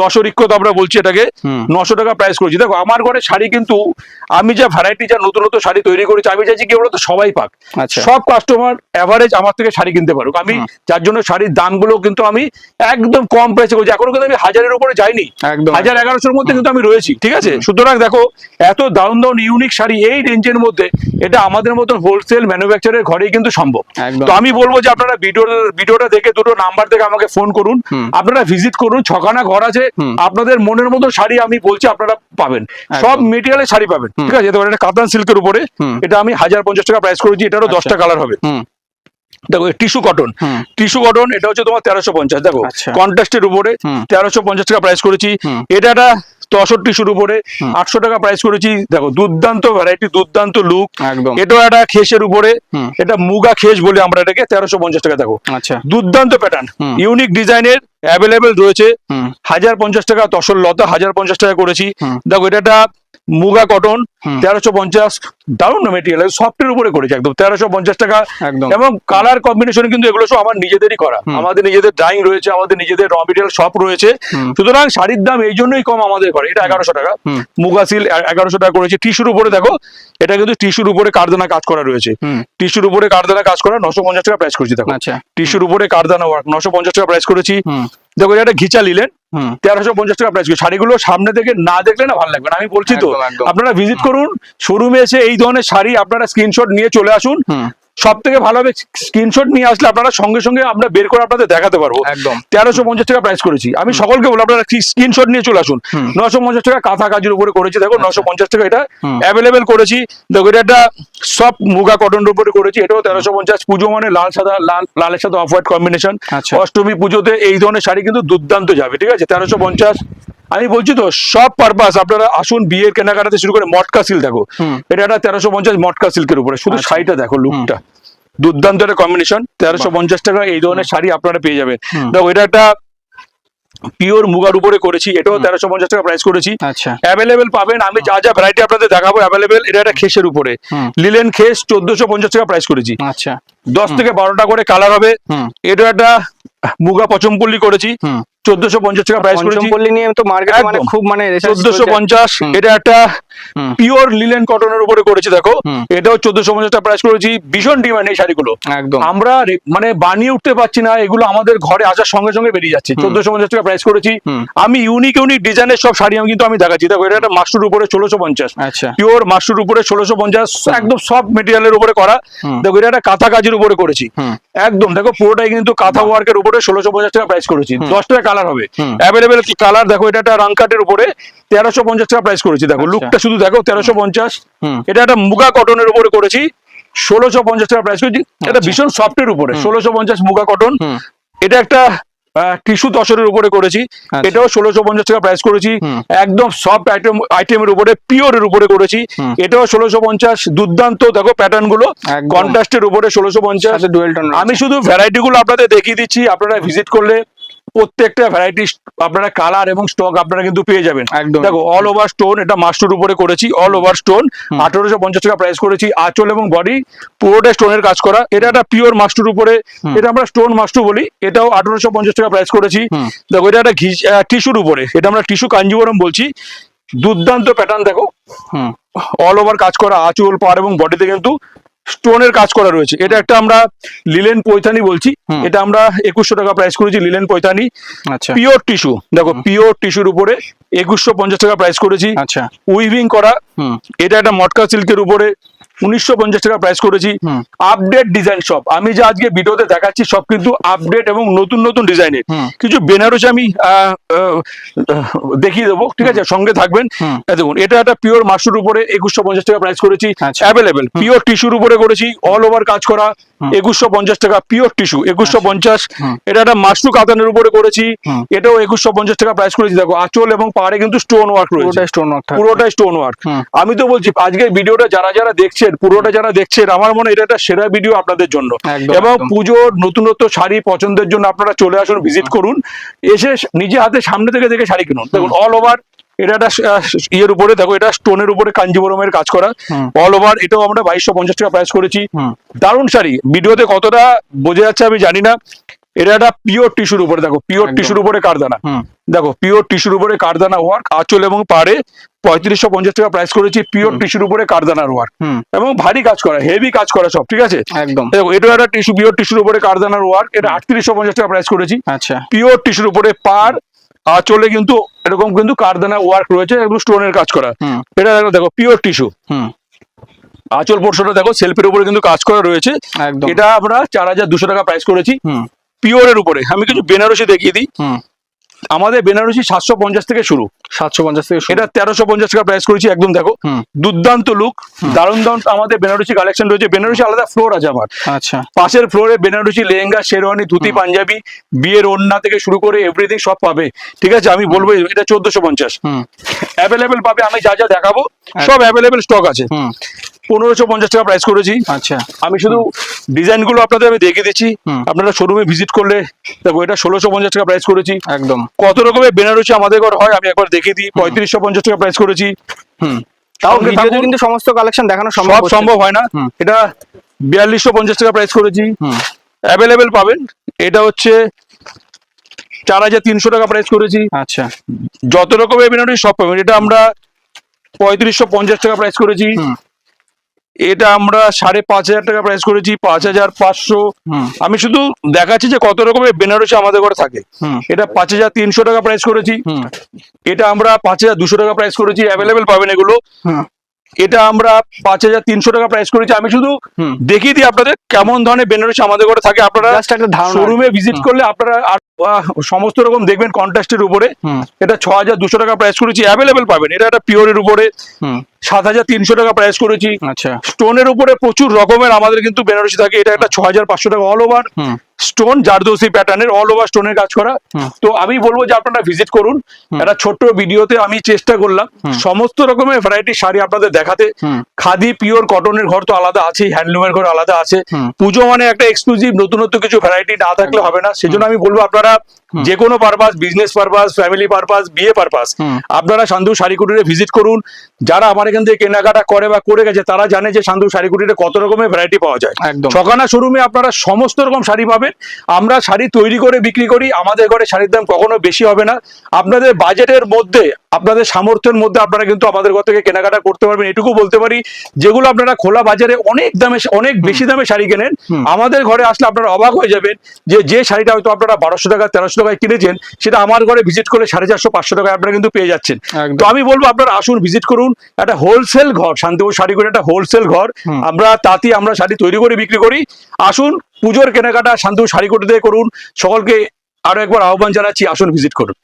তসরিক্কত আমরা বলছি এটাকে, 900 টাকা প্রাইস করেছি। দেখো আমার ঘরে শাড়ি কিন্তু আমি যা ভ্যারাইটি, যা নতুন নতুন শাড়ি তৈরি করেছি, আমি চাইছি কি বলতো সবাই পাক, সব কাস্টমার এভারেজ আমার থেকে শাড়ি কিনতে পারুক। আমি যার জন্য শাড়ির দামগুলো কিন্তু আমি একদম কম প্রাইসে করছি। এখনো কিন্তু আমি 1000-এর উপরে যাইনি, 1000-1100-র মধ্যে কিন্তু আমি রয়েছি, ঠিক আছে। সুতরাং দেখো এত দারুণ দারুণ ইউনিক শাড়ি এই রেঞ্জের মধ্যে, এটা আমাদের মতন হোলসেল ম্যানুফ্যাকচারের ঘরেই কিন্তু সম্ভব। তো আমি বলবো যে আপনারা ভিডিওটা দেখে দুটো নাম্বার থেকে আমাকে ফোন করুন, আপনারা ভিজিট করুন। 6খানা ঘর আছে, আপনাদের মনের মতো শাড়ি আমি বলছি আপনারা পাবেন, সব মেটেরিয়ালের শাড়ি পাবেন, ঠিক আছে। এটা কাতান সিল্কের উপরে, এটা আমি 1050 টাকা প্রাইস করেছি। এটারও 10টা কালার হবে। দেখো টিস্যু কটন, এটা হচ্ছে তোমার 1350। দেখো কন্ট্রাস্টের উপরে 1350 টাকা প্রাইস করেছি। এটা একটা তসর টিস্যুর উপরে 800 টাকা প্রাইস করেছি। দেখো দুর্দান্ত ভ্যারাইটি, দুর্দান্ত লুক। এটাও একটা খেসের উপরে, এটা মুগা খেস বলে আমরা এটাকে, 1350 টাকা। দেখো দুর্দান্ত প্যাটার্ন, ইউনিক ডিজাইনের অ্যাভেলেবেল রয়েছে। 1050 টাকা তসর লতা, 1050 টাকা করেছি। দেখো এটা মুগা কটন 1350, দারুণ মেটেরিয়াল, সফটের উপরে করেছে একদম 1350 টাকা। এবং কালার কম্বিনেশন কিন্তু এগুলো সব আমার নিজেদেরই করা, আমাদের নিজেদের ড্রাইং রয়েছে, আমাদের নিজেদের র মেটেরিয়াল শপ রয়েছে। সুতরাং শাড়ির দাম এই জন্যই কম আমাদের ঘরে। এটা 1100 টাকা, মুগা সিল 1100 টাকা করেছে। টিস্যুর উপরে দেখো, এটা কিন্তু টিস্যুর উপরে কারদানা কাজ করা রয়েছে, টিস্যুর উপরে কারদানা কাজ করা, 950 টাকা প্রাইস করেছি। দেখো টিস্যুর উপরে কারদানা ওয়ার্ক, 950 টাকা প্রাইস করেছি। দেখো এটা ঘিচা নিলেন, 1350 টাকা প্রাইস। শাড়িগুলো সামনে থেকে না দেখলে না ভালো লাগবে না, আমি বলছি তো। আপনারা ভিজিট করুন শোরুমে, এসে এই ধরনের শাড়ি আপনারা স্ক্রিনশট নিয়ে চলে আসুন। সব থেকে ভালো হবে স্ক্রিনশট নিয়ে আসলে আপনারা সঙ্গে সঙ্গে আমরা বের করে আপনাদের দেখাতে পারবো। 1350 টাকা প্রাইস করেছি। আমি সকলকে বলবো আপনারা স্ক্রিনশট নিয়ে চলে আসুন। 950 টাকা কাঁথা কাজের উপরে করেছি। দেখো 950 টাকা এটা অ্যাভেলেবেল করেছি। দেখো এটা একটা সব মুগা কটনের উপরে করেছি। এটাও 1350। পুজো মানে লাল সাদা, লালের সাথে অফ হোয়াইট কম্বিনেশন। অষ্টমী পুজোতে এই ধরনের শাড়ি কিন্তু দুর্দান্ত যাবে, ঠিক আছে। 1350 আমি বলছি তো, সব পারপাস আপনারা আসুন। বিয়ের কেনাকাটাতে শুরু করে মটকা সিল্ক, দেখো এটা একটা 1350 মটকা সিল্কের উপরে। শুধু শাড়িটা দেখো, লুকটা দুর্দান্ত একটা কম্বিনেশন। 1350 টাকা এই ধরনের শাড়ি আপনারা পেয়ে যাবেন। দেখো এটা একটা পিওর মুগার উপরে করেছি। এটাও 1350 টাকা প্রাইস করেছি। অ্যাভেলেবেল পাবেন, আমি যা যা ভ্যারাইটি আপনাদের দেখাবো অ্যাভেলেবেল। এটা একটা খেসের উপরে, লিলেন খেস, 1450 টাকা প্রাইস করেছি। 10 থেকে 12টা করে কালার হবে। এটা একটা মুগা পচমপল্লি করেছি, 1450 টাকা প্রাইস করেছি। নিয়ে তো মার্কেটে মানে খুব মানে 1450। এটা একটা পিওর লিলেন কটনের উপরে করেছি। দেখো এটাও 1450 টাকা প্রাইস করেছি। ভীষণ ডিমান্ড এই শাড়িগুলো, আমরা মানে বানিয়ে উঠতে পারছি না, এগুলো আমাদের ঘরে আসার সঙ্গে সঙ্গে বেরিয়ে যাচ্ছে। 1450 টাকা প্রাইস করেছি। আমি ইউনিক ডিজাইনের সব শাড়ি আমি দেখাচ্ছি। দেখো এটা একটা মাশরুর উপরে 1650, পিওর মাশরুর উপরে 1650, একদম সব মেটেরিয়ালের উপরে করা। দেখো এটা একটা কাঁথা কাজের উপরে করেছি একদম। দেখো পুরোটাই কিন্তু কাঁথা ওয়ার্কের উপরে 1650 টাকা প্রাইস করেছি। 10 টাকা কালার হবে, অ্যাভেলেবেল কালার। দেখো এটা একটা রাংকাটের উপরে 1350 টাকা প্রাইস করেছি। দেখো লুকটা শুধু দেখো, 1350। এটা একটা মুগা কটনের উপরে করেছি, 1650 টাকা প্রাইস করেছি। এটা ভীষণ সফটের উপরে 1650 মুগা কটন। এটা একটা টিস্যু তসরের উপরে করেছি, এটাও 1650 টাকা প্রাইস করেছি। একদম সফট আইটেমের উপরে, পিওরের উপরে করেছি। এটাও 1650। দুর্দান্ত দেখো প্যাটার্ন গুলো, কন্ট্রাস্টের উপরে 1650। আমি শুধু ভ্যারাইটি গুলো আপনাদের দেখিয়ে দিচ্ছি, আপনারা ভিজিট করলে প্রত্যেকটা ভ্যারাইটি আপনারা কালার এবং স্টক আপনারা কিন্তু পেয়ে যাবেন। দেখো অল ওভার স্টোন, এটা মাস্টুর উপরে করেছি, অল ওভার স্টোন, 1850 টাকা প্রাইস করেছি। আঁচল এবং বডি পুরোটা স্টোনের কাজ করা। এটা একটা পিওর মাস্টুর উপরে, এটা আমরা স্টোন মাস্টু বলি। এটাও 1850 টাকা প্রাইস করেছি। দেখো এটা একটা টিস্যুর উপরে, এটা আমরা টিস্যু কাঞ্জিবরম বলছি। দুর্দান্ত প্যাটার্ন, দেখো অল ওভার কাজ করা, আঁচল পাড় এবং বডিতে কিন্তু স্টোনের কাজ করা রয়েছে। এটা একটা আমরা লিলেন পৈথানি বলছি, এটা আমরা 2100 টাকা প্রাইস করেছি। লিলেন পৈথানি পিওর টিস্যু, দেখো পিওর টিস্যুর উপরে 2150 টাকা প্রাইস করেছি। উইভিং করা, এটা একটা মটকা সিল্কের উপরে 1950 টাকা প্রাইস করেছি। আপডেট ডিজাইন সব আমি যা আজকে ভিডিওতে দেখাচ্ছি সব কিন্তু আপডেট এবং নতুন নতুন ডিজাইনের। কিছু বেনারসি আমি দেখিয়ে দেবো, ঠিক আছে, সঙ্গে থাকবেন। দেখুন এটা একটা পিওর মাশরুর উপরে 2150 টাকা প্রাইস করেছি। অ্যাভেলেবেল পিওর টিস্যুর উপরে করেছি, অল ওভার কাজ করা, 2150 টাকা পিওর টিস্যু 2150। এটা একটা মাশরু কাতানের উপরে করেছি, এটাও 2150 টাকা প্রাইস করেছি। দেখো আঁচল এবং পাড়ে কিন্তু স্টোন ওয়ার্ক রয়েছে, পুরোটাই স্টোন ওয়ার্ক। আমি তো বলছি আজকের ভিডিওটা যারা যারা দেখছেন, পুরোটা যারা দেখছেন, আমার মনে এটা একটা সেরা ভিডিও আপনাদের জন্য। এবং পুজোর নতুনত্ব শাড়ি পছন্দের জন্য আপনারা চলে আসুন, ভিজিট করুন, এসে নিজে হাতে সামনে থেকে দেখে শাড়ি কিনুন। দেখুন অল ওভার এটা একটা ইয়ের উপরে, দেখো এটা স্টোনের উপরে কাঞ্জিবরমের কাজ করা, অল ওভার। এটাও আমরা 2250 টাকা প্রাইস করেছি। দারুণ শাড়ি, ভিডিওতে কতটা বোঝা যাচ্ছে আমি জানি না। এটা একটা পিওর টিস্যুর উপরে, দেখো পিওর একদম। টিস্যুর উপরে কারদানা, হুম। দেখো পিওর টিস্যুর উপরে কারদানা ওয়ার্ক, আঁচল এবং পাড়ে 3550 টাকা প্রাইস করেছি, পিওর টিস্যুর উপরে কারদানার ওয়ার্ক হুম। এবং ভারী কাজ করা, হেভি কাজ করা সব, ঠিক আছে। একদম। দেখো এটা একটা টিস্যু, পিওর টিস্যুর উপরে কারদানার ওয়ার্ক, এটা 3850 টাকা প্রাইস করেছি। আচ্ছা। পিওর টিস্যুর উপরে পার আঁচলে কিন্তু এরকম কিন্তু কারদানা ওয়ার্ক রয়েছে, এগুলো স্টোনের কাজ করা। হুম। এটা দেখো পিওর টিস্যু, হুম। আঁচল পোর্শনটা দেখো সেলফের উপরে কিন্তু কাজ করা রয়েছে। একদম। এটা আমরা 4200 টাকা প্রাইস করেছি হুম। পিওরের উপরে। আমি কিছু বেনারসি দেখিয়ে দিই, হুম। আমাদের বেনারসি 750 থেকে শুরু, 750 থেকে শুরু। এটা 1350 টাকা প্রাইস করেছি, একদম দেখো হুম। দুর্দান্ত লুক, দারুণ দারুণ আমাদের বেনারসি কালেকশন রয়েছে। বেনারসি আলাদা ফ্লোর আছে আমার, আচ্ছা। পাশের ফ্লোরে বেনারসি লেহেঙ্গা, শেরওয়ানি, ধুতি, পাঞ্জাবি, বিয়ের ওড়না থেকে শুরু করে এভরিথিং সব পাবে, ঠিক আছে। আমি বলবো এটা 1450 হুম। অ্যাভেলেবেল পাবে, আমি যা যা দেখাবো সব অ্যাভেলেবেল স্টক আছে। হুম। 1550 টাকা প্রাইস করেছি। আচ্ছা। আমি শুধু ডিজাইন গুলো আপনাদের আমি দেখিয়ে দিচ্ছি, হুম। আপনারা শোরুমে ভিজিট করলে দেখো এটা 1650 টাকা প্রাইস করেছি। একদম। কত রকমের বেনারসি আমাদের ঘর হয় আমি একবার দেখিয়ে দিই, 3550 টাকা প্রাইস করেছি। হুম। তাও সঙ্গে ভিডিওতে থাকুন। কিন্তু সমস্ত কালেকশন দেখানো সব সম্ভব হচ্ছে না। সম্ভব হয় না। হুম। এটা 4250 টাকা প্রাইস করেছি, হুম। অ্যাভেলেবেল পাবেন। এটা হচ্ছে 4300 টাকা প্রাইস করেছি। আচ্ছা। যত রকমের বেনারসি সব পাবেন। এটা আমরা 3550 টাকা প্রাইস করেছি। হুম। এটা আমরা 5500 টাকা প্রাইস করেছি, 5500। হুম। আমি শুধু দেখাচ্ছি যে কত রকমের বেনারসি আমাদের ঘরে থাকে। হুম। এটা 5300 টাকা প্রাইস করেছি। হুম। এটা আমরা 5200 টাকা প্রাইস করেছি, অ্যাভেলেবেল পাবেন এগুলো। হুম। এটা আমরা 5300 টাকা প্রাইস করেছি। আমি শুধু হুম। দেখিয়ে দিই আপনাদের কেমন ধরনের বেনারসি আমাদের ঘরে থাকে। আপনারা Just একটা ধারণা। শোরুমে ভিজিট করলে আপনারা সমস্ত রকম দেখবেন কন্ট্রাস্টের উপরে। হুম। এটা 6200 টাকা প্রাইস করেছি, অ্যাভেলেবেল পাবেন। এটা একটা পিওরের উপরে হুম। 7300 টাকা প্রাইস করেছি। আচ্ছা। স্টোনের উপরে প্রচুর রকমের আমাদের কিন্তু বেনারসি থাকে। এটা একটা 6500 টাকা অল ওভার হুম। স্টোন, জারদোসি প্যাটার্নের অল ওভার স্টোনের কাজ করা। হুম। তো আমি বলবো যে আপনারা ভিজিট করুন। একটা ছোট্ট ভিডিওতে আমি চেষ্টা করলাম সমস্ত রকমের ভ্যারাইটি শাড়ি আপনাদের দেখাতে। হুম। খাদি পিওর কটনের ঘর তো আলাদা আছে, হ্যান্ডলুমের ঘর আলাদা আছে। হুম। পুজো মানে একটা এক্সক্লুসিভ নতুনত্ব কিছু ভ্যারাইটি না থাকলে হবে না। সেজন্য আমি বলবো আপনারা যে কোনো purpose, business purpose, family purpose, বিয়ে পারপাস, হুম। আপনারা সান্ধু শাড়ি কুটিরে ভিজিট করুন। যারা আমার এখান থেকে কেনাকাটা করে বা করে গেছে তারা জানে যে সান্ধু শাড়ি কুটিরে কত রকমের ভ্যারাইটি পাওয়া যায়। একদম। ছখানা শোরুমে আপনারা সমস্ত রকম শাড়ি পাবেন। আমরা শাড়ি তৈরি করে বিক্রি করি, আমাদের ঘরে শাড়ির দাম কখনো বেশি হবে না। আপনাদের বাজেটের মধ্যে, আপনাদের সামর্থ্যের মধ্যে আপনারা কিন্তু আমাদের ঘর থেকে কেনাকাটা করতে পারবেন। এটুকু বলতে পারি, যেগুলো আপনারা খোলা বাজারে অনেক দামে, অনেক বেশি দামে শাড়ি কেনেন, আমাদের ঘরে আসলে আপনারা অবাক হয়ে যাবেন যে শাড়িটা হয়তো আপনারা 1200 টাকা 1300 টাকায় কিনেছেন, সেটা আমার ঘরে ভিজিট করে 450-500 টাকায় আপনারা কিন্তু পেয়ে যাচ্ছেন। একদম। তো আমি বলবো আপনারা আসুন, ভিজিট করুন। একটা হোলসেল ঘর, শান্তিপুর শাড়ি করে একটা হোলসেল ঘর। আমরা তাঁতি, আমরা শাড়ি তৈরি করে বিক্রি করি। আসুন, পুজোর কেনাকাটা শান্তিপুর শাড়ি কোটিতে করুন। সকলকে আরো একবার আহ্বান জানাচ্ছি, আসুন ভিজিট করুন।